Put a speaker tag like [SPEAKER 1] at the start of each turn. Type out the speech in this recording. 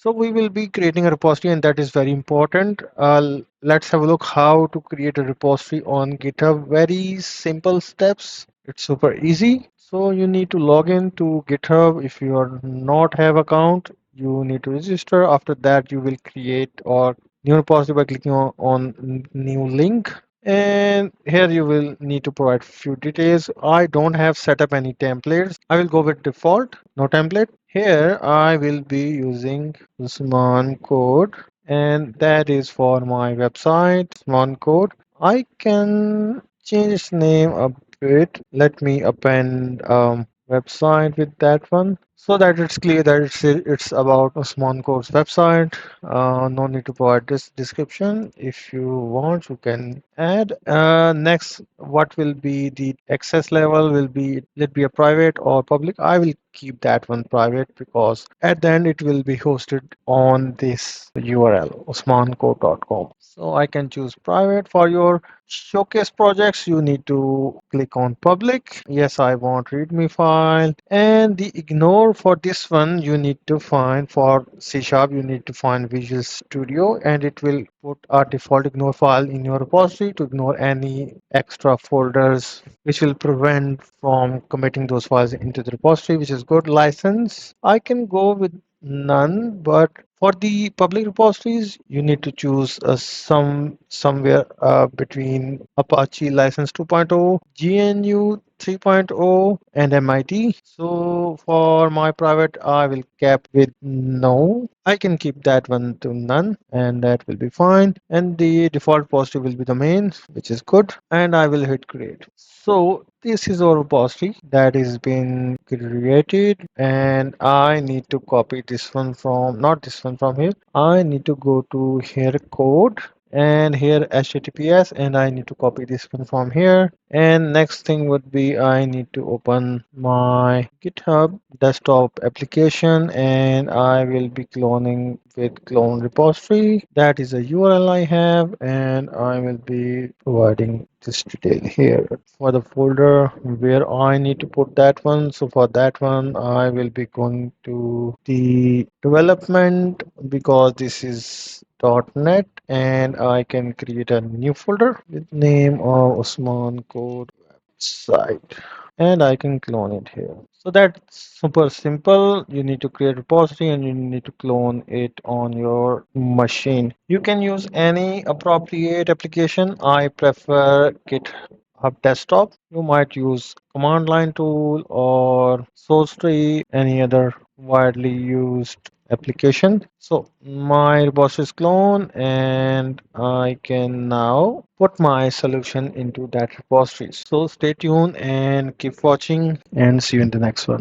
[SPEAKER 1] So we will be creating a repository, and that is very important. Let's have a look how to create a repository on GitHub. Very simple steps. It's super easy. So you need to log in to GitHub. If you are not have account, you need to register. After that, you will create or new repository by clicking on new link. And here you will need to provide few details. I don't have set up any templates. I will go with default, no template. Here I will be using Usman code, and that is for my website, Usman code. I can change its name a bit. Let me append website with that one so that it's clear that it's about Usman code's website. No need to provide this description. If you want, you can add. Next, what will be the access level? Will be let be a private or public? I will keep that one private because at the end it will be hosted on this URL usmancode.com. So I can choose private. For your showcase projects, you need to click on public. Yes, I want readme file. And the ignore for this one, you need to find for C Sharp, you need to find Visual Studio, and it will put a default ignore file in your repository to ignore any extra folders which will prevent from committing those files into the repository, which is good. License, I can go with none, but for the public repositories, you need to choose somewhere between Apache License 2.0, GNU 3.0, and MIT. So for my private, I will cap with no. I can keep that one to none, and that will be fine. And the default repository will be the main, which is good. And I will hit create. So this is our repository that is been created, and I need to copy this one from, not this one from here. I need to go to here code and here HTTPS, and I need to copy this one from here. And next thing would be I need to open my GitHub desktop application, and I will be cloning with clone repository. That is a URL I have, and I will be providing this detail here for the folder where I need to put that one. So for that one, I will be going to the development because this is .NET, and I can create a new folder with name of Osman Code Website, and I can clone it here. So that's super simple. You need to create a repository and you need to clone it on your machine. You can use any appropriate application. I prefer GitHub Desktop. You might use command line tool or source tree, any other widely used application. So my repository is clone, and I can now put my solution into that repository. So stay tuned and keep watching, and see you in the next one.